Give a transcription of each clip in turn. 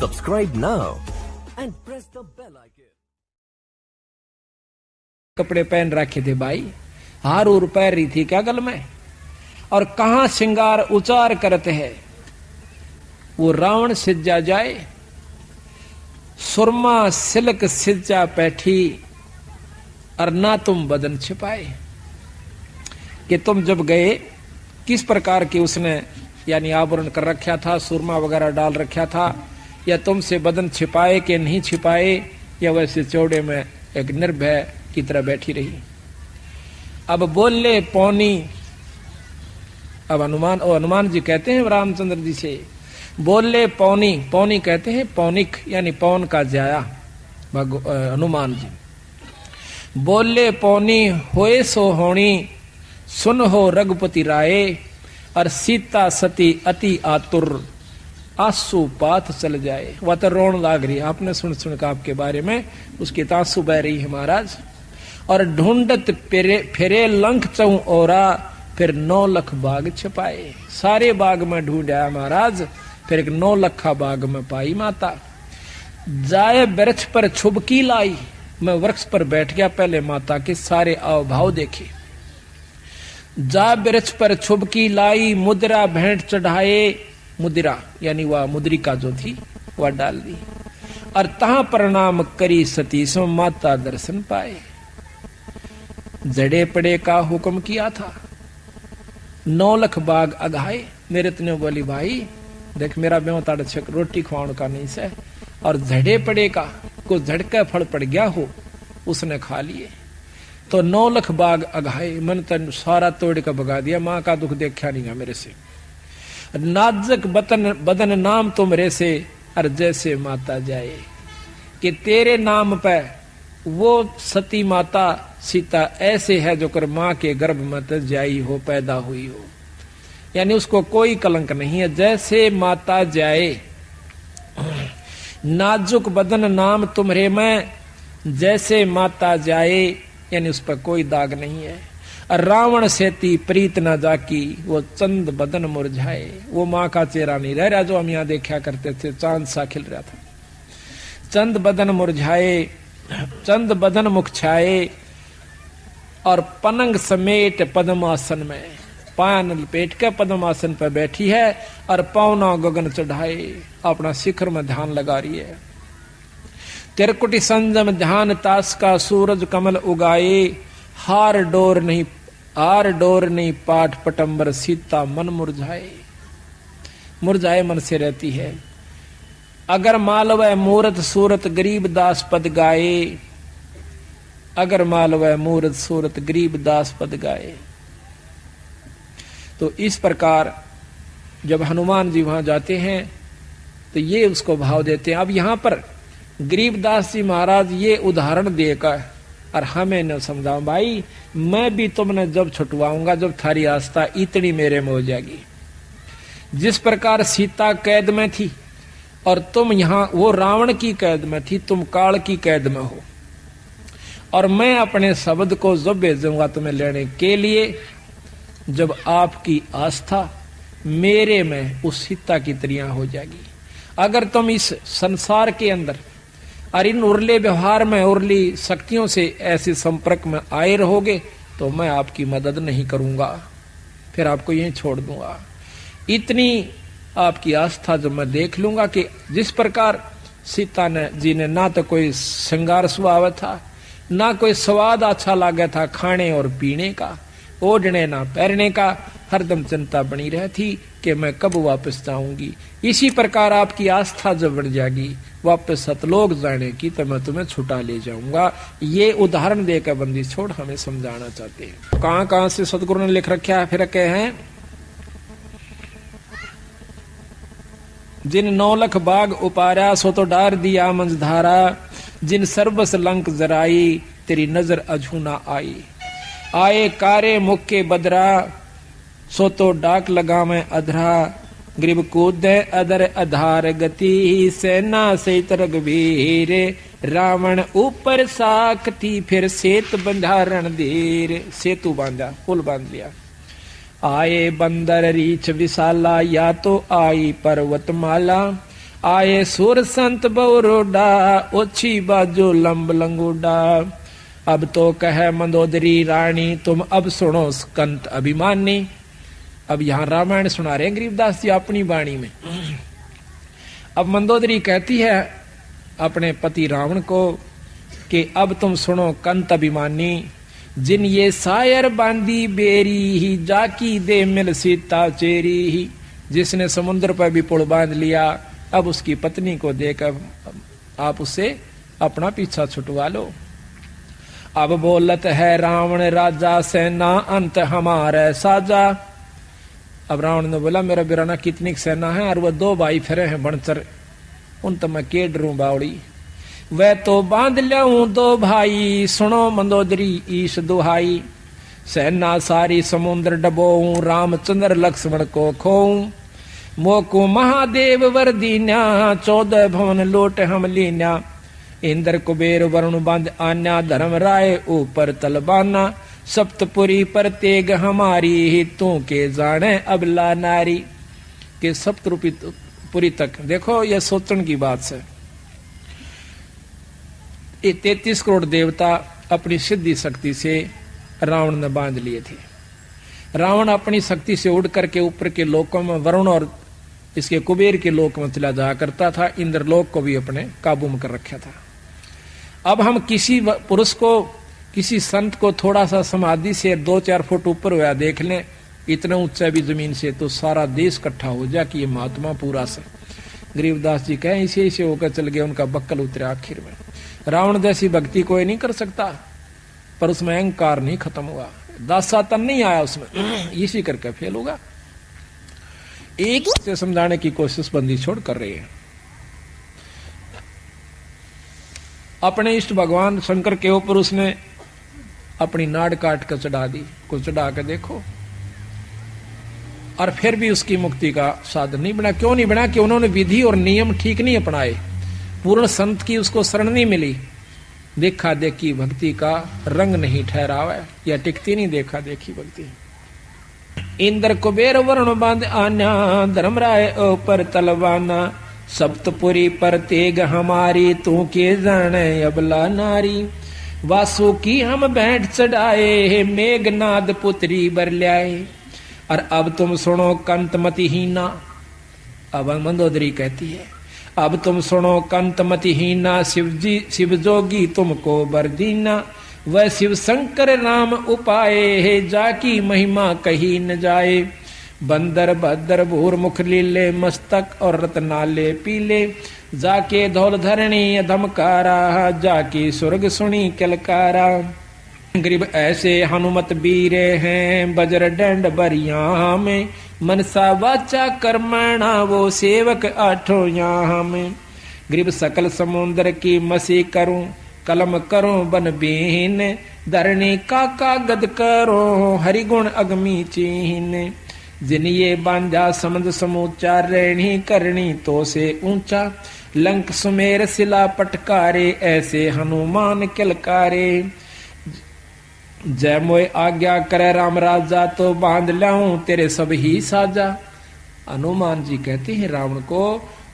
Subscribe now and press the bell icon. कपड़े पहन रखे थे भाई, हार उर पैर रही थी क्या गल में, और कहां श्रृंगार उचार करते हैं। वो रावण सिज्जा जाए, सुरमा सिल्क सिज्जा पैठी, और ना तुम बदन छिपाए। कि तुम जब गए किस प्रकार के उसने यानी आवरण कर रखा था, सुरमा वगैरह डाल रखा था, या तुमसे बदन छिपाए कि नहीं छिपाए, या वैसे चौड़े में एक निर्भय की तरह बैठी रही। अब बोले पौनी, अब हनुमान जी कहते हैं रामचंद्र जी से, बोले पौनी, पौनी कहते हैं पौनिक यानी पौन का जाया हनुमान जी। बोले पौनी होए सो होनी, सुन हो रघुपति राय, और सीता सती अति आतुर, आंसू पात चल जाए। वह तो रोन लाग रही है, आपने सुन का आपके बारे में उसके आंसू बह रही है महाराज। और ढूंढत फिरे लंक चौ ओरा, फिर 9 लाख बाग छिपाए। सारे बाग में ढूंढा महाराज, फिर एक 9 लखा बाग में पाई माता। जाए वृक्ष पर छुबकी लाई, मैं वृक्ष पर बैठ गया, पहले माता के सारे आव भाव देखे। जा वृक्ष पर छुबकी लाई, मुद्रा भेंट चढ़ाए, मुद्रा यानी वह मुद्रिका जो थी वह डाल दी, और तहां प्रणाम करी सती सो माता दर्शन पाए। जड़े पड़े का हुक्म किया था, 9 लाख बाग अघाए। मेरे तने बोली भाई देख मेरा ब्यों ताड़ छक रोटी खुआण का नहीं से, और झड़े पड़े का को झड़का फल पड़ गया हो उसने खा लिए, तो 9 लाख बाग अघाए। मन तन सारा तोड़ का भगा दिया, मां का दुख देखा नहीं मेरे से। नाजक बदन नाम तुमरे से, और जैसे माता जाए। कि तेरे नाम पे वो सती माता सीता ऐसे है जो कर मां के गर्भ में तो जाई हो, पैदा हुई हो, यानी उसको कोई कलंक नहीं है। जैसे माता जाए, नाजुक बदन नाम तुम्हारे में, जैसे माता जाए, यानी उस पर कोई दाग नहीं है। रावण सेती प्रीत न जाकी, वो चंद बदन मुरझाए। वो माँ का चेहरा नहीं रह रहा जो हम यहाँ देखा करते थे, चांद सा खिल रहा था। चंद बदन मुरझाए, चंद बदन मुख छाए, और पनंग समेट पद्मासन में, पान लपेट के पद्मासन पर बैठी है, और पौना गगन चढ़ाए, अपना शिखर में ध्यान लगा रही है। तिरकुटी संजम ध्यान तास का, सूरज कमल उगाए, हार डोर नहीं पाठ पटंबर, सीता मन मुरझाए। मुरझाए मन से रहती है। अगर मालवय मूरत सूरत गरीब दास पद गाए, अगर मालवय मूरत सूरत गरीब दास पद गाए। तो इस प्रकार जब हनुमान जी वहां जाते हैं तो ये उसको भाव देते हैं। अब यहां पर गरीबदास जी महाराज ये उदाहरण देकर और हमें न समझाओ भाई, मैं भी तुमने जब छुटवाऊंगा जब थारी आस्था इतनी मेरे में हो जाएगी। जिस प्रकार सीता कैद में थी और तुम यहां वो रावण की कैद में थी, तुम काल की कैद में हो, और मैं अपने शब्द को जब भेजूंगा तुम्हें लेने के लिए, जब आपकी आस्था मेरे में उस सीता की तरह हो जाएगी। अगर तुम इस संसार के अंदर और इन उर्ले व्यवहार में उर्ली शक्तियों से ऐसे संपर्क में आए रहोगे तो मैं आपकी मदद नहीं करूंगा, फिर आपको यहीं छोड़ दूंगा। इतनी आपकी आस्था जब मैं देख लूंगा कि जिस प्रकार सीता जी ने ना तो कोई श्रृंगार स्वभाव था, ना कोई स्वाद अच्छा लगा था खाने और पीने का, ओढ़ने ना पहनने का, हरदम चिंता बनी रहती कि मैं कब वापस जाऊंगी। इसी प्रकार आपकी आस्था जब बढ़ जाएगी वापस सतलोक जाने की, तो मैं तुम्हें छुटा ले जाऊंगा। ये उदाहरण देकर बंदी छोड़ हमें समझाना चाहते हैं। कहां कहां से सदगुरु ने लिख रखा है, फिर कहे हैं जिन 9 लाख बाग उपारा, सो तो डार दिया मंझधारा, जिन सर्वस लंक जराई, तेरी नजर अझू ना आई। आए कारे मुख के बदरा, सो तो डाक लगा मैं अधरा, ग्रीब कूद अदर आधार गति, सेना से रघुवीर, रावण ऊपर साकती, फिर सेत बंधारण धीर। सेतु बांधा, पुल बांध लिया। आए बंदर रीछ विशाला, या तो आई पर्वतमाला, आए सुर संत बहुरोडा, ओछी बाजो लंब लंगोडा। अब तो कह मंदोदरी रानी, तुम अब सुनो कंत अभिमानी। अब यहां रामायण सुना रहे गरीबदास जी अपनी वाणी में। अब मंदोदरी कहती है अपने पति रावण को कि अब तुम सुनो कंत अभिमानी, जिन ये सायर बांधी बेरी ही, जाकी दे मिल सीता चेरी ही। जिसने समुद्र पर भी पुल बांध लिया, अब उसकी पत्नी को देकर आप उससे अपना पीछा छुटवा लो। अब बोलत है रावण राजा, सेना अंत हमारे साजा। अब रावण ने बोला मेरा बिराना कितनी सेना है, और वह 2 भाई फिरे हैं बनचर, उन तो मैं के डरूं बावड़ी। वह तो बांध ल्याऊं 2 भाई, सुनो मंदोदरी ईश दुहाई। सेना सारी समुद्र डबोऊं, रामचंद्र लक्ष्मण को खोऊं। मोको महादेव वर दीन्या, 14 भवन लोट हम लीन्या। इंद्र कुबेर वरुण बांध आन्या, धर्म राय ऊपर तलबाना। सप्तपुरी पर तेग हमारी, तू के जाने अबला नारी। के सप्तपुरी तक देखो, यह सोचने की बात है। 33 करोड़ देवता अपनी सिद्धि शक्ति से रावण ने बांध लिए थे। रावण अपनी शक्ति से उड़ करके ऊपर के लोकों में, वरुण और इसके कुबेर के लोक में चला जाया करता था। इंद्रलोक को भी अपने काबू में कर रखा था। अब हम किसी पुरुष को, किसी संत को थोड़ा सा समाधि से 2-4 फुट ऊपर हुआ देख लें, इतना ऊंचा भी जमीन से, तो सारा देश इकट्ठा हो जाए कि ये महात्मा पूरा से। गरीबदास जी कहें इसे इसे होकर चल गए, उनका बक्कल उतरा आखिर में। रावण जैसी भक्ति कोई नहीं कर सकता, पर उसमें अहंकार नहीं खत्म हुआ, दासातन नहीं आया उसमें, इसी करके फेल होगा। एक से समझाने की कोशिश बंदी छोड़ कर रही है। अपने इष्ट भगवान शंकर के ऊपर उसने अपनी नाड़ काट कर चढ़ा दी, को चढ़ा कर देखो, और फिर भी उसकी मुक्ति का साधन नहीं बना। क्यों नहीं बना? कि उन्होंने विधि और नियम ठीक नहीं अपनाए, पूर्ण संत की उसको शरण नहीं मिली, देखा देखी भक्ति का रंग नहीं ठहरावा, या टिकती नहीं देखा देखी भक्ति। इंद्र कुबेर वरुण बांध आन्या, धर्मराय ऊपर तलवाना। सप्तपुरी पर तेग हमारी, तू के जाने अबला नारी। वासु की हम बैठ चढ़ाए, मेघनाद पुत्री बर ल्याए। और अब तुम सुनो कंत मतिहीना। अब मंदोदरी कहती है अब तुम सुनो कंत मतिहीना, शिव जोगी तुमको बर दीना। वह शिव शंकर राम उपाए, जाकी महिमा कही न जाए। बंदर भद्र भूर मुख लीले, मस्तक और रत्नाले पीले। जाके धौल धरणी अधमकारा, जाकी स्वर्ग सुनी कलकारा। गरीब ऐसे हनुमत बीरे हैं, बजर डंड बरिया में। मनसा वाचा कर्मणा, वो सेवक आठों यहाँ में। गरीब सकल समुद्र की मसी करूं, कलम करूं बन बीन। धरणी का कागद करो, हरिगुण अगमी चीन। जिन ये बांधा समझ समूचा, रहनी करनी तो से ऊंचा। लंक सुमेर सिला पटकारे, ऐसे हनुमान किलकारे। जय मोय आज्ञा करे राम राजा, तो बांध लाऊं तेरे सब ही साजा। हनुमान जी कहते हैं रावण को,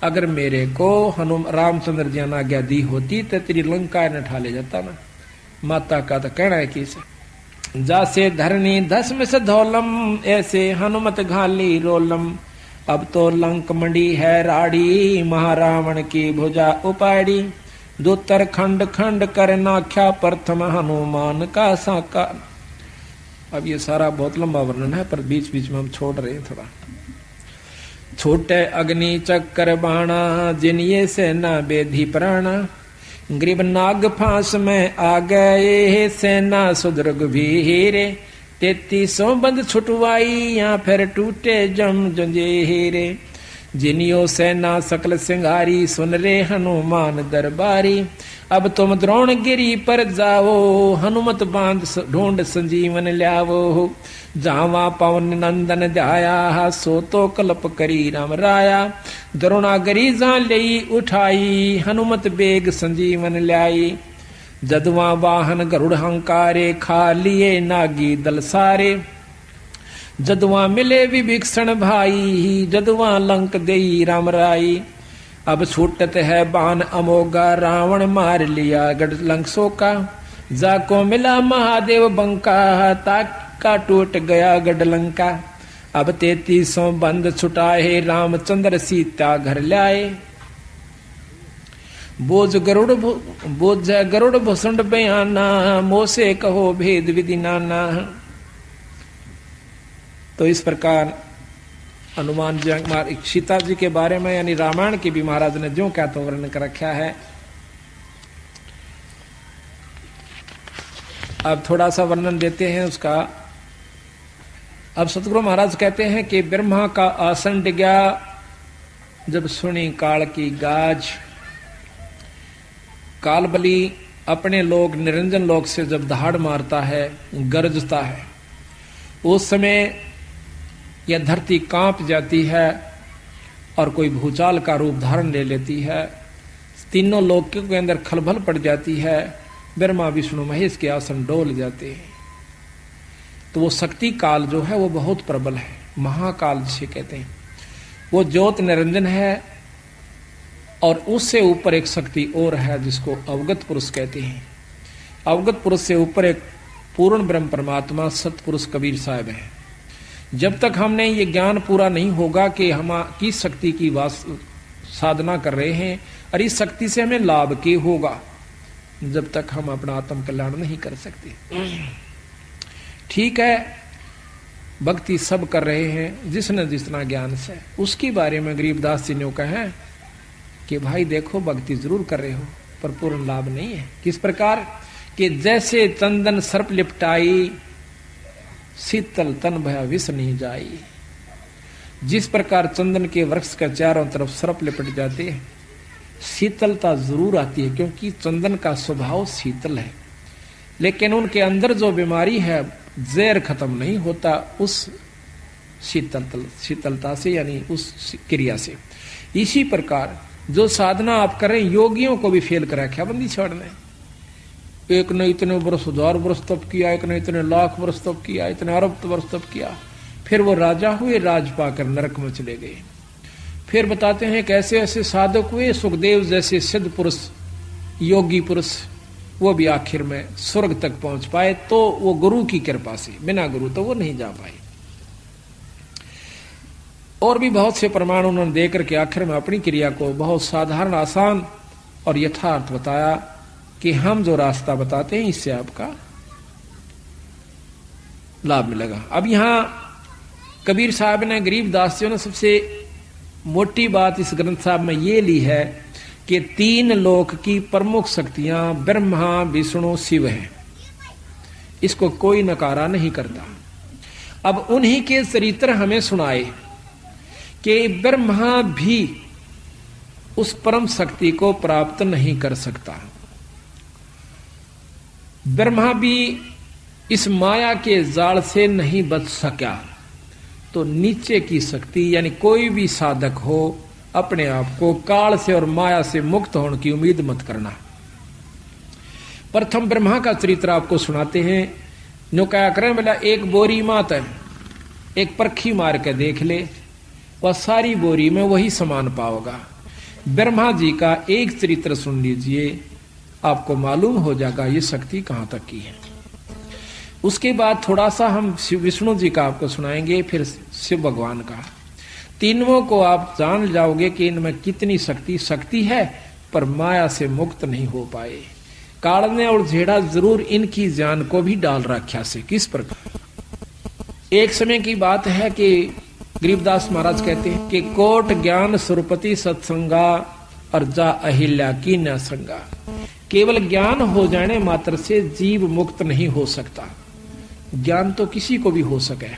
अगर मेरे को रामचंद्र जी ने आज्ञा दी होती तो तेरी लंका न ठा ले जाता ना। माता का तो कहना है कि जासे धरनी धस्म से धौलम, ऐसे हनुमत घाली रोलम। अब तो लंक मंडी है राड़ी, महारावण की भुजा उपाड़ी। दूतर खंड खंड कर नाख्या, प्रथम हनुमान का साका। अब ये सारा बहुत लंबा वर्णन है, पर बीच बीच में हम छोड़ रहे हैं थोड़ा। छोटे अग्नि चक्कर बाणा, जिन ये सेना बेधी प्राणा। ग्रीब नाग फांस में आ गए, सेना सुदृग भीरे। 3300 बंद छुटवाई, या फिर टूटे जम जंजीरे। जिनियो सेना सकल सिंगारी, सुन रे हनुमान दरबारी। अब तुम द्रोणगिरी पर जाओ, हनुमत बांध ढूंढ संजीवन ल्यावो। जावा पवन नंदन ध्याया, सो तो कल्प करी राम राया। द्रोणागिरी जा लई उठाई, हनुमत बेग संजीवन ल्याई। जदवा वाहन गरुड़ हंकारे, खा लिए नागी दल सारे। जदवा मिले विभीषण भाई, जदवा लंक देई राम राई। अब छूटत है बाण अमोगा, रावण मार लिया गढ़ लंकसों का। जाको मिला महादेव बंका, ताका टूट गया गढ़ लंका। अब 3300 बंद छुटाए, रामचंद्र सीता घर लाए। बोझ गरुड़ भुसुंड बयाना, मोसे कहो भेद विधि नाना। तो इस प्रकार हनुमान जी सीता जी के बारे में यानी रामायण की भी महाराज ने जो क्या तो वर्णन कर रखा है। अब थोड़ा सा वर्णन देते हैं उसका। अब सतगुरु महाराज कहते हैं कि ब्रह्मा का आसन डिगा, जब सुनी काल की गाज। कालबली अपने लोग निरंजन लोक से जब दहाड़ मारता है, गरजता है, उस समय यह धरती कांप जाती है और कोई भूचाल का रूप धारण ले लेती है। तीनों लोकों के अंदर खलबल पड़ जाती है। ब्रह्मा विष्णु महेश के आसन डोल जाते हैं। तो वो शक्ति काल जो है वो बहुत प्रबल है, महाकाल जिसे कहते हैं। वो ज्योत निरंजन है और उससे ऊपर एक शक्ति और है जिसको अवगत पुरुष कहते हैं। अवगत पुरुष से ऊपर एक पूर्ण ब्रह्म परमात्मा सतपुरुष कबीर साहब है। जब तक हमने ये ज्ञान पूरा नहीं होगा कि हम किस शक्ति की साधना कर रहे हैं और इस शक्ति से हमें लाभ क्या होगा, जब तक हम अपना आत्म कल्याण नहीं कर सकते। ठीक है, भक्ति सब कर रहे हैं जिसने जितना ज्ञान से, उसके बारे में गरीबदास जी ने कहा कि भाई देखो भक्ति जरूर कर रहे हो पर पूर्ण लाभ नहीं है। किस प्रकार कि जैसे चंदन सर्प लिपटाई, शीतल तन भया विष नहीं जाई। जिस प्रकार चंदन के वृक्ष के चारों तरफ सर्प लिपट जाते हैं, शीतलता जरूर आती है क्योंकि चंदन का स्वभाव शीतल है, लेकिन उनके अंदर जो बीमारी है जहर खत्म नहीं होता उस शीतलता से यानी उस क्रिया से। इसी प्रकार जो साधना आप करें, योगियों को भी फेल कर रखा बंदी छोड़ने। एक ने इतने वर्ष 1000 वर्ष तप किया, एक ने इतने लाख वर्ष तप किया, इतने अरब वर्ष तप किया, फिर वो राजा हुए, राज पाकर नरक में चले गए। फिर बताते हैं कैसे ऐसे साधक हुए, सुखदेव जैसे सिद्ध पुरुष, योगी पुरुष, वो भी आखिर में स्वर्ग तक पहुंच पाए। तो वो गुरु की कृपा से, बिना गुरु तो वो नहीं जा पाए। और भी बहुत से प्रमाण उन्होंने देकर के आखिर में अपनी क्रिया को बहुत साधारण, आसान और यथार्थ बताया कि हम जो रास्ता बताते हैं इससे आपका लाभ मिलेगा। अब यहां कबीर साहब ने, गरीबदास जी ने सबसे मोटी बात इस ग्रंथ साहब में ये ली है कि 3 लोक की प्रमुख शक्तियां ब्रह्मा विष्णु शिव हैं। इसको कोई नकारा नहीं करता। अब उन्हीं के चरित्र हमें सुनाए कि ब्रह्मा भी उस परम शक्ति को प्राप्त नहीं कर सकता। ब्रह्मा भी इस माया के जाल से नहीं बच सका। तो नीचे की शक्ति यानी कोई भी साधक हो, अपने आप को काल से और माया से मुक्त होने की उम्मीद मत करना। प्रथम ब्रह्मा का चरित्र आपको सुनाते हैं। जो क्या करें बोला, एक बोरी मात है, एक परखी मार के देख ले, वह सारी बोरी में वही समान पाओगा। ब्रह्मा जी का एक चरित्र सुन लीजिए, आपको मालूम हो जाएगा ये शक्ति कहां तक की है। उसके बाद थोड़ा सा हम विष्णु जी का आपको सुनाएंगे, फिर शिव भगवान का। तीनों को आप जान जाओगे कि इनमें कितनी शक्ति है, पर माया से मुक्त नहीं हो पाए। काल ने और झेड़ा जरूर इनकी जान को भी डाल रखा से। किस प्रकार? एक समय की बात है कि गरीबदास महाराज कहते हैं कि कोट ज्ञान सुरपति सत्संगा और जा अहिल्या की न संगा। केवल ज्ञान हो जाने मात्र से जीव मुक्त नहीं हो सकता। ज्ञान तो किसी को भी हो सके,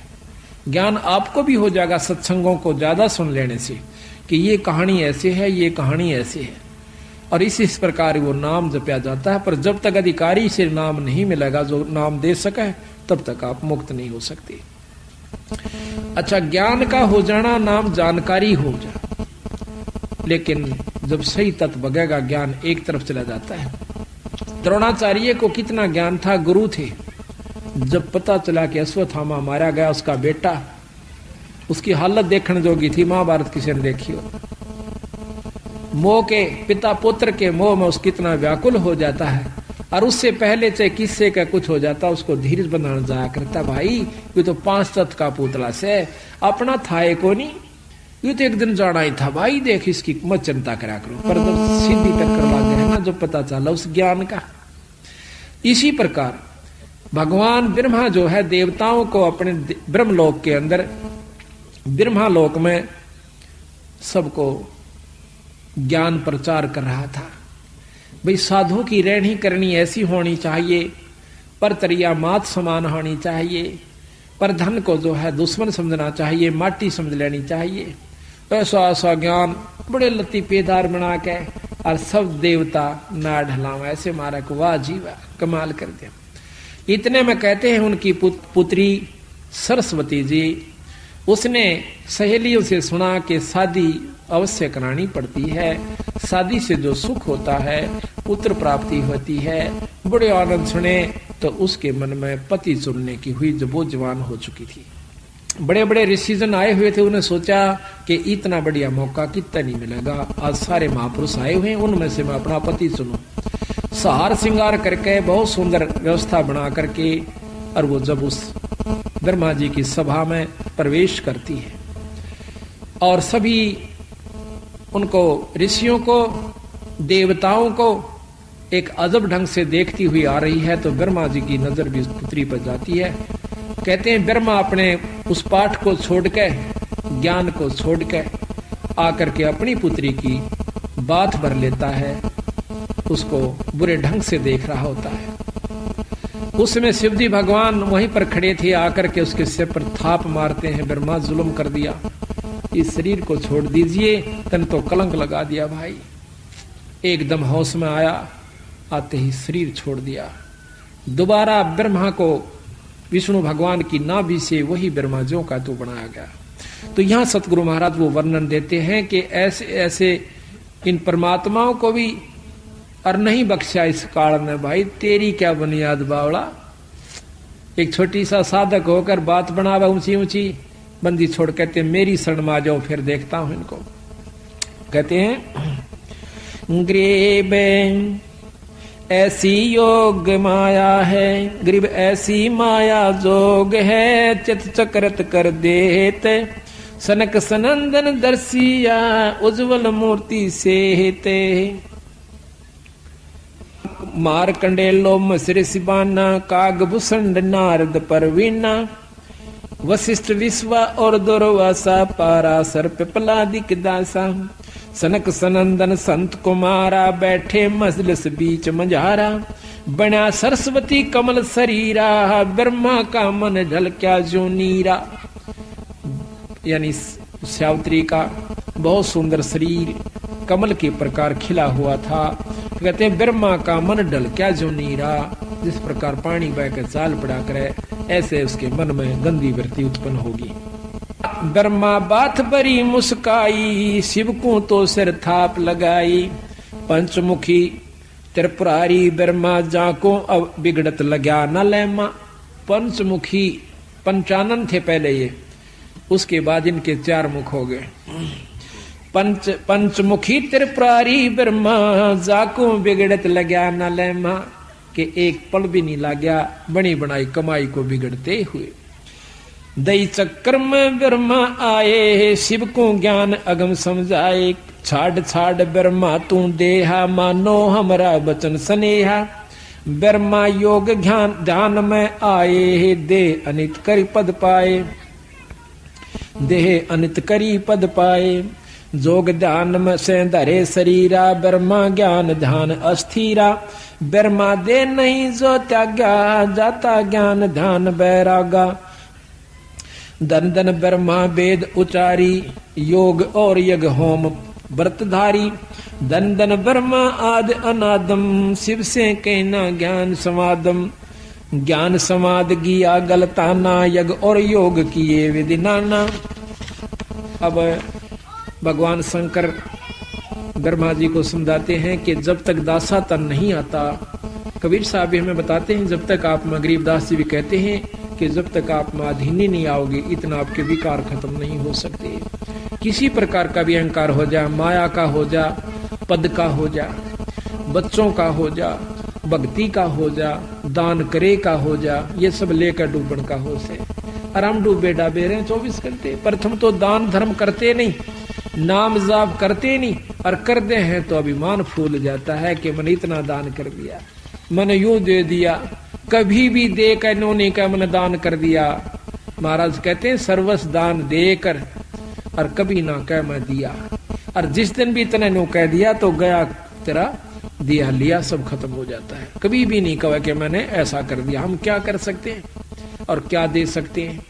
ज्ञान आपको भी हो जाएगा सत्संगों को ज्यादा सुन लेने से कि ये कहानी ऐसे है, ये कहानी ऐसे है, और इस प्रकार वो नाम जपया जाता है। पर जब तक अधिकारी से नाम नहीं मिलेगा जो नाम दे सके, तब तक आप मुक्त नहीं हो सकते। अच्छा, ज्ञान का हो जाना नाम जानकारी हो जा, लेकिन जब सही तत्व बगेगा ज्ञान एक तरफ चला जाता है। द्रोणाचार्य को कितना ज्ञान था, गुरु थे। जब पता चला कि अश्वत्थामा मारा गया, उसका बेटा, उसकी हालत देखने जोगी थी, महाभारत किसी ने देखी हो। मोह के पिता पुत्र के मोह में उसको कितना व्याकुल हो जाता है, और उससे पहले चाहे किससे का कुछ हो जाता उसको धीरज बनाना जाया करता। भाई ये तो 5 तत्व का पुतला से अपना था को नहीं, ये तो एक दिन जाना ही था भाई, देख इसकी मत चिंता करा करो। पर जब सीधी टक्कर लग गया ना, जो पता चला उस ज्ञान का। इसी प्रकार भगवान ब्रह्मा जो है देवताओं को अपने ब्रह्मलोक के अंदर, ब्रह्मालोक में सबको ज्ञान प्रचार कर रहा था। भाई साधु की रहनी करनी ऐसी होनी चाहिए, पर तरिया मात समान होनी चाहिए, पर धन को जो है दुश्मन समझना चाहिए, माटी समझ लेनी चाहिए। ऐसा ऐसा ज्ञान बड़े लतीफेदार बना के और सब देवता ना ढलावा, ऐसे मारा को वाह जी वाह कमाल कर दिया। इतने में कहते हैं उनकी पुत्री सरस्वती जी, उसने सहेलियों से सुना कि शादी अवश्य करानी पड़ती है, शादी से जो सुख होता है, पुत्र प्राप्ति होती है। बड़े आनंद सुने तो उसके मन में पति चुनने की हुई, जब वो जवान हो चुकी थी। बड़े बड़े ऋषिजन आए हुए थे, उन्हें सोचा कि इतना बढ़िया मौका कितना नहीं मिलेगा, आज सारे महापुरुष आए हुए हैं, उनमें से मैं अपना पति चुनूं। सहार श्रृंगार करके बहुत सुंदर व्यवस्था बना करके, और वो जब उस ब्रह्मा जी की सभा में प्रवेश करती है और सभी उनको ऋषियों को देवताओं को एक अजब ढंग से देखती हुई आ रही है, तो ब्रह्मा जी की नजर भी उस पुत्री पर जाती है। कहते हैं ब्रह्मा अपने उस पाठ को छोड़ के, ज्ञान को छोड़ के आकर के अपनी पुत्री की बात भर लेता है, उसको बुरे ढंग से देख रहा होता है। उसमें शिवजी भगवान वहीं पर खड़े थे, आकर के उसके सिर पर थाप मारते हैं, ब्रह्मा जुल्म कर दिया, इस शरीर को छोड़ दीजिए, तन तो कलंक लगा दिया भाई। एकदम होश में आया, आते ही शरीर छोड़ दिया। दोबारा ब्रह्मा को विष्णु भगवान की नाभि से वही ब्रह्मा ज्यों का तो बनाया गया। तो यहाँ सतगुरु महाराज वो वर्णन देते हैं कि ऐसे ऐसे इन परमात्माओं को भी और नहीं बख्शा इस काल में। भाई तेरी क्या बुनियाद बावड़ा, एक छोटी सा साधक होकर बात बनावा ऊंची ऊंची, बंदी छोड़ कहते मेरी शरण में आ जाओ, फिर देखता हूं इनको। कहते हैं ग्रीब ऐसी योग माया है, ग्रीब ऐसी माया जोग है, चित चक्रत कर देत सनक सनंदन दर्शिया उज्जवल मूर्ति से हेते। मार कंडेलो मसरे सिबाना काग भूषण नारद परवीना, वशिष्ठ विश्वा और दुर्वासा पारा सर्प पलादिक दासा, सनक सनंदन संत कुमारा बैठे मजलिस बीच मझारा, बना सरस्वती कमल शरीरा, ब्रह्मा का मन ढलक्या जो नीरा। यानी सावित्री का बहुत सुंदर शरीर कमल के प्रकार खिला हुआ था। कहते हैं ब्रह्मा का मन ढलक्या जो नीरा, जिस प्रकार पानी बहकर चाल पड़ा करे, ऐसे उसके मन में गंदी वृत्ति उत्पन्न होगी। ब्रह्मा बात बरी मुस्काई, शिव को तो सिर थाप लगाई, पंचमुखी त्रिपुरारी ब्रह्मा जाको अब बिगड़त लग्या न लेमा। पंचमुखी पंचानन थे पहले ये, उसके बाद इनके 4 मुख हो गए। पंचमुखी त्रिपुरारी ब्रह्मा जाको बिगड़त लग्या न लेमा, के एक पल भी नहीं लाग्या बनी बनाई कमाई को बिगड़ते हुए। दई चक्कर में ब्रह्मा आए, शिव को ज्ञान अगम समझाए, छाड़ छाड़ ब्रह्मा तू देहा, मानो हमरा बचन स्नेहा। ब्रह्मा योग ध्यान में आए, दे अनित करी पद पाए, देह अनित करी पद पाए। जोग ध्यान में से धरे शरीरा, ब्रह्मा ज्ञान ध्यान अस्थिरा। ब्रह्मा दे नहीं जो त्यागा, जाता ज्ञान ध्यान बैरागा। धन धन ब्रह्मा वेद उचारी, योग और यज्ञ होम व्रतधारी। धन धन ब्रह्मा आदि अनादम, शिव से कहना ज्ञान समादम। ज्ञान समाद किया गलताना, यज्ञ और योग किए विधि नाना। अब भगवान शंकर ब्रह्मा जी को समझाते हैं कि जब तक दासा तन नहीं आता, कबीर साहब भी हमें बताते हैं, जब तक आप में, गरीबदास जी भी कहते हैं कि जब तक आप में अधीनी नहीं आओगे, इतना आपके विकार खत्म नहीं हो सकते। किसी प्रकार का भी अहंकार हो जा, माया का हो जा, पद का हो जा, बच्चों का हो जा, भक्ति का हो जा, दान करे का हो जा, ये सब लेकर डूबन का हो से। और हम डूबे डाबे रहे 24 घंटे। प्रथम तो दान धर्म करते नहीं, नाम जाप करते नहीं, और कर दे हैं तो अभिमान फूल जाता है कि मैंने इतना दान कर दिया, मैंने यूं दे दिया, कभी भी दे कर इन्होंने का मैंने दान कर दिया। महाराज कहते हैं सर्वस्व दान देकर और कभी ना कह मैं दिया, और जिस दिन भी इतने नो कह दिया तो गया तेरा दिया लिया सब खत्म हो जाता है। कभी भी नहीं कहा कि मैंने ऐसा कर दिया। हम क्या कर सकते हैं और क्या दे सकते हैं?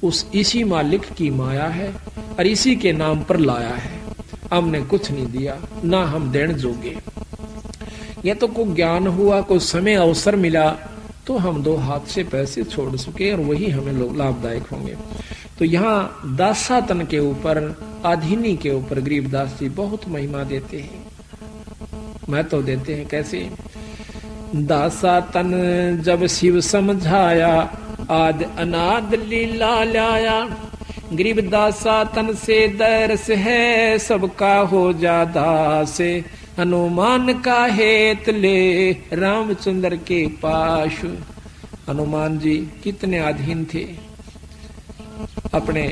उस इसी मालिक की माया है और इसी के नाम पर लाया है। हमने कुछ नहीं दिया, ना हम देने जोगे। ये तो कोई ज्ञान हुआ, कोई समय अवसर मिला तो हम दो हाथ से पैसे छोड़ सके और वही हमें लाभदायक होंगे। तो यहाँ दासातन के ऊपर, आधीनी के ऊपर गरीबदास जी बहुत महिमा देते हैं, महत्व देते हैं। कैसे? दासातन जब शिव समझाया, आद अनाद लीला लाया, गरीबदासा तन से दरस है, सबका हो जा दास, हनुमान का हेत ले रामचंद्र के पास। हनुमान जी कितने अधीन थे अपने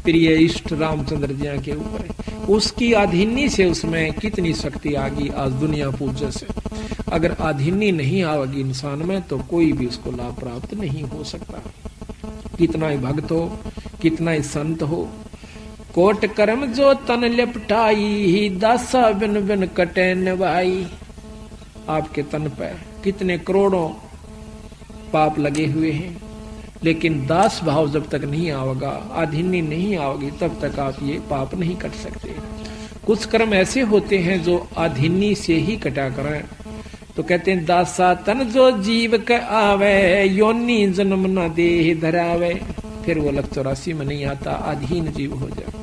प्रिय इष्ट रामचंद्र जी के ऊपर, उसकी अधीनी से उसमें कितनी शक्ति आ गई आज दुनिया पूज्य से। अगर अधीनी नहीं आवेगी इंसान में तो कोई भी उसको लाभ प्राप्त नहीं हो सकता। कितना ही भक्त हो, कितना ही संत हो, कोट कर्म जो तन लिपटाई, दासा बिन बिन कटे नवाई। आपके तन पे कितने करोड़ों पाप लगे हुए हैं, लेकिन दास भाव जब तक नहीं आवेगा, अधीनी नहीं आवेगी, तब तक आप ये पाप नहीं कट सकते। कुछ कर्म ऐसे होते हैं जो अधीनी से ही कटा करें। तो कहते हैं दासा तन जो जीव के आवे, योनि जन्म न देह धरावे। फिर वो लग 84 में नहीं आता, अधीन जीव हो जाए।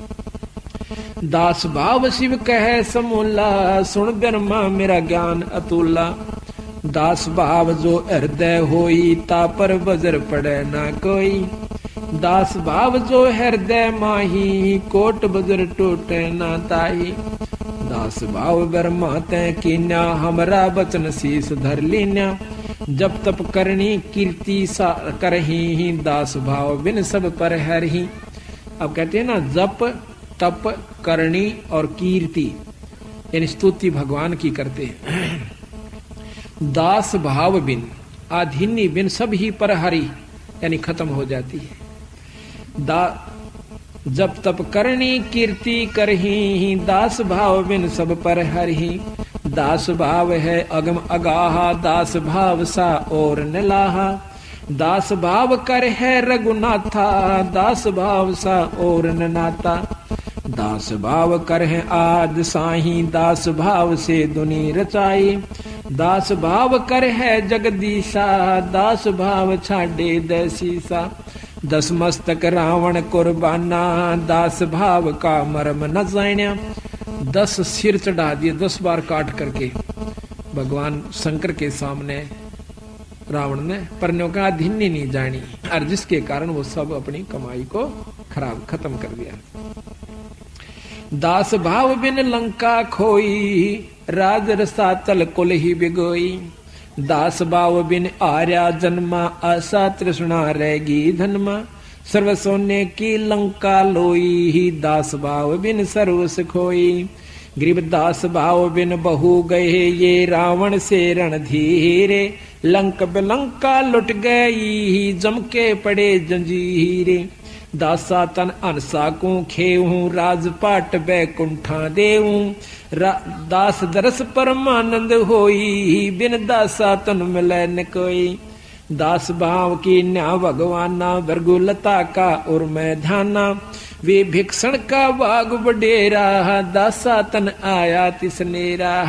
दास भाव शिव कहे समूला, सुन ब्रह्मा मेरा ज्ञान अतुला। दास भाव जो हृदय होई, ता पर बजर पड़े ना कोई। दास भाव जो हृदय माही, कोट बजर टूटे ना ताही। दास भाव ब्रह्मा तय कीन्या, हमरा बचन शीस धर लीन्या। जब तप करनी कीर्ति सा करही, दास भाव बिन सब पर हरही। अब कहते हैं ना, जप तप करनी और कीर्ति, यानी स्तुति भगवान की करते हैं। दास भाव बिन, आधीनी बिन सब ही पर हरी, यानी खत्म हो जाती है। जब तप करनी कीर्ति करही, दास भाव बिन सब पर हरही। दास भाव है अगम अगाहा, दास भाव सा और नलाहा। दास भाव कर है रघुनाथा, दास भाव सा और ननाता। दास भाव कर है आद साही, दास भाव से दुनी रचाई। दास भाव कर है जगदीशा, दास भाव छाड़े दैसीसा। 10 मस्तक रावण कुर्बाना, दास भाव का मर्म न जान्या। 10 सिर चढ़ा दिए, 10 बार काट करके भगवान शंकर के सामने रावण ने, परनों का अधीनी नहीं जानी, और जिसके कारण वो सब अपनी कमाई को खत्म कर दिया। दास भाव बिन लंका खोई, राज रसातल कुल ही बिगोई। दास भाव बिन आर्या जन्मा, आशा तृष्णा रहेगी धनमा। सर्व सोने की लंका लोई, दास भाव बिन सर्व सुखोई। गरीब दास भाव बिन बहु गए, ये रावण से रणधीरे। लंक बिलंका लुट गई, जम के पड़े जंजीरे। दासा तन अनसा को खेऊं, राजपाट बैकुंठा देऊं। दास दरस परमानंद होई, बिन दासा तन मिले न कोई। दास भाव की न्या भगवाना, भृगुलता का और मैदाना। वे भिक्षण का बाग बडेरा, दासा तन आया तिसनेरा।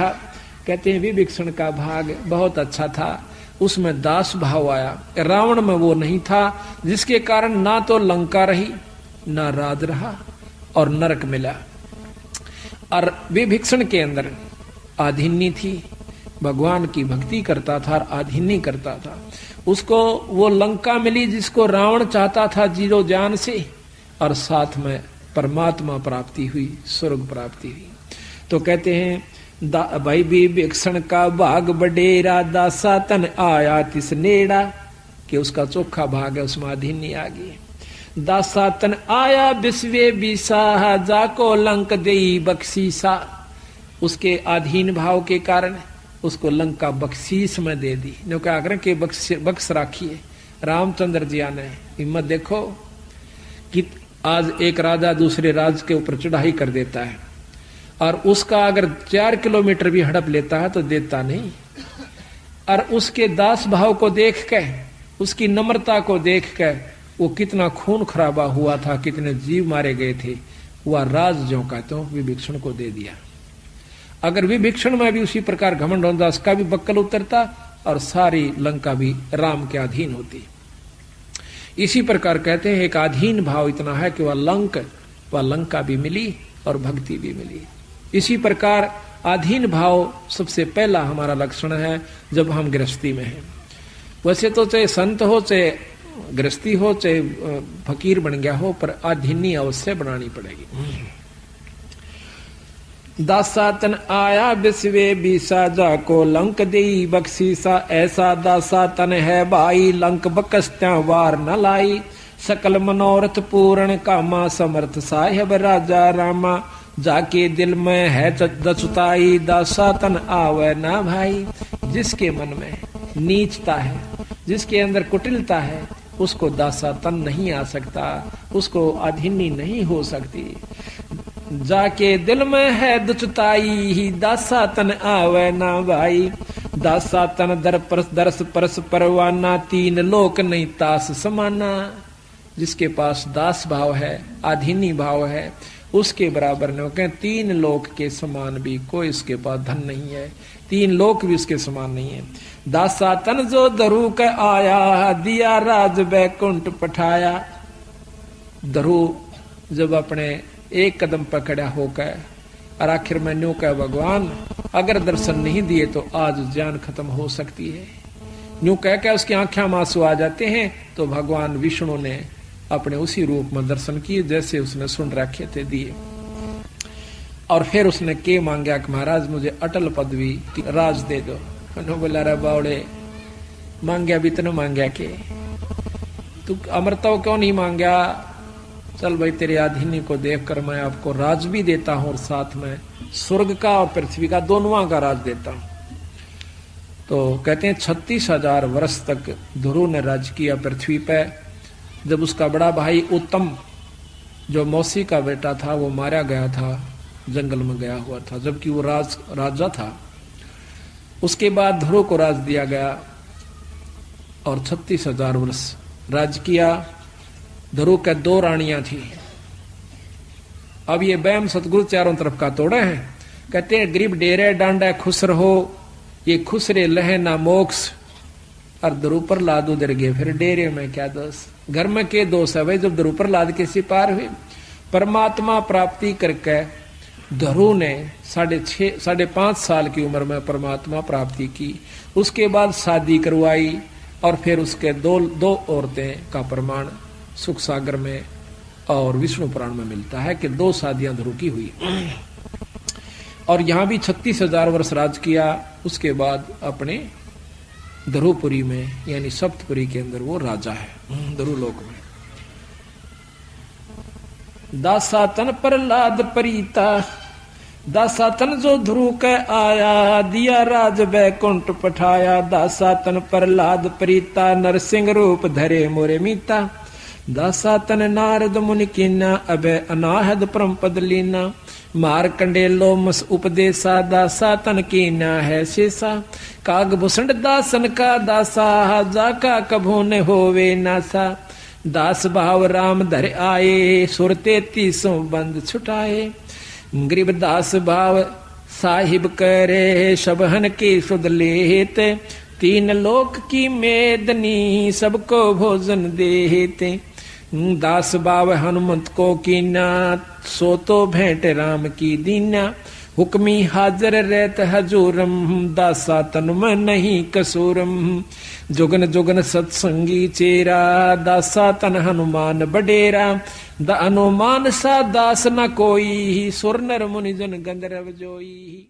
कहते हैं विभीषण का भाग बहुत अच्छा था, उसमें दास भाव आया। रावण में वो नहीं था, जिसके कारण ना तो लंका रही, ना राज रहा और नरक मिला। और विभीषण के अंदर आधीनी थी, भगवान की भक्ति करता था और आधीनी करता था। उसको वो लंका मिली जिसको रावण चाहता था जीरो जान से, और साथ में परमात्मा प्राप्ति हुई, स्वर्ग प्राप्ति हुई। तो कहते हैं भाई विभीषण का भाग बडेरा, दासा तन आया तिस नेड़ा, कि उसका चोखा भाग है, उसमें अधीनी आ गई। दासा तन आया विश्वे बीसा, जाको लंक देई बख्शीसा, उसके अधीन भाव के कारण उसको लंका बख्शीश में दे दी। जो क्या करें कि बख्श राखिए रामचंद्र जी ने हिम्मत देखो कि आज एक राजा दूसरे राज के ऊपर चढ़ाई कर देता है और उसका अगर 4 किलोमीटर भी हड़प लेता है तो देता नहीं, और उसके दास भाव को देख के, उसकी नम्रता को देख के वो कितना खून खराबा हुआ था, कितने जीव मारे गए थे, वह राज जो का तो विभीषण को दे दिया। अगर विभीषण में भी उसी प्रकार घमंड होता, उसका भी बक्कल उतरता और सारी लंका भी राम के अधीन होती। इसी प्रकार कहते हैं एक अधीन भाव इतना है कि वह लंका भी मिली और भक्ति भी मिली। इसी प्रकार अधीन भाव सबसे पहला हमारा लक्षण है जब हम गृहस्थी में हैं। वैसे तो चाहे संत हो, चाहे गृहस्थी हो, चाहे फकीर बन गया हो, पर अधीनी अवश्य बनानी पड़ेगी। दासा तन आया विश्वे बीसा, जाको लंक देई बख्शीसा, ऐसा दासा तन है भाई, लंक बकस्त्या वार न लाई, सकल मनोरथ पूर्ण कामा, समर्थ साहेब राजा रामा, जाके दिल में है दचुताई, दासा तन आवे ना भाई। जिसके मन में नीचता है, जिसके अंदर कुटिलता है, उसको दासा तन नहीं आ सकता, उसको अधीनी नहीं हो सकती। जाके दिल में है दुचताई, दासा तन आवे ना भाई, दासा तन दरस परस परवाना, तीन लोक नहीं तास समाना। जिसके पास दास भाव है, अधीनी भाव है, उसके बराबर न कहें, 3 लोक के समान भी कोई उसके पास धन नहीं है, 3 लोक भी उसके समान नहीं है। दासा तन जो दरु के आया, दिया राज बैकुंठ पठाया। दरु जब अपने एक कदम पकड़ा होकर और आखिर में न्यू कह भगवान अगर दर्शन नहीं दिए तो आज जान खत्म हो सकती है, न्यू कह के उसकी आंखें में आंसू आ जाते हैं, तो भगवान विष्णु ने अपने उसी रूप में दर्शन किए जैसे उसने सुन रखे थे, दिए। और फिर उसने के मांगा कि महाराज मुझे अटल पदवी राज दे दो। बोला रे बावड़े, मांगा भी तो मांगा के तू अमरता क्यों नहीं मांगा? चल भाई तेरे अधीनी को देखकर मैं आपको राज भी देता हूं और साथ में स्वर्ग का और पृथ्वी का दोनों का राज देता हूं। तो कहते हैं 36,000 वर्ष तक ध्रुव ने राज किया पृथ्वी पे। जब उसका बड़ा भाई उत्तम जो मौसी का बेटा था वो मारा गया था, जंगल में गया हुआ था, जबकि वो राजा था। उसके बाद ध्रुव को राज दिया गया और 36,000 वर्ष राज किया। ध्रुव के 2 रानियां थी। अब ये बैम सतगुरु चारों तरफ का तोड़े हैं। कहते हैं गरीब डेरे डांडा खुश रहो, ये खुश रे लहे ना मोक्ष। और ध्रुव पर लाद उधर गए, फिर डेरे में क्या दोष, घर में के दोष है भाई। जब ध्रुव पर लाद के सिपार हुए, परमात्मा प्राप्ति करके ध्रुव ने 5.5 साल की उम्र में परमात्मा प्राप्ति की। उसके बाद शादी करवाई और फिर उसके दो औरतें का प्रमाण सुख सागर में और विष्णु पुराण में मिलता है कि 2 शादियां ध्रुव की हुई। और यहां भी 36,000 वर्ष राज किया। उसके बाद अपने ध्रुवपुरी में यानी सप्तपुरी के अंदर वो राजा है ध्रुवलोक में। दासा तन प्रहलाद परीता, दासा तन जो ध्रुव के आया, दिया राज बैकुंठ पठाया। दासा तन प्रहलाद परीता, नरसिंह रूप धरे मोरे मीता। दासा तन नारद मुनि कीना, अभय अनाहद परम पद लीना। मार कंडेलो मस उपदेशा, दासा तन कीना है शेषा। काग भूषण दासन का दासा, जाका कभू न होवे नासा। दास भाव राम धर आए, सुर 33 बंद छुटाए। गरीब दास भाव साहिब करे, सबहन के सुध लेत। 3 लोक की मेदनी, सबको भोजन देते। दास भाव हनुमंत को कीना, सो तो भेंट राम की दीना। हुक्मी हाजर रहत हजूरम, दासा तन में नहीं कसूरम। जोगन जोगन सत्संगी चेरा, दासा तन हनुमान बडेरा। द हनुमान सा दास न कोई, सुर नर मुनि जन गंधर्व जोई।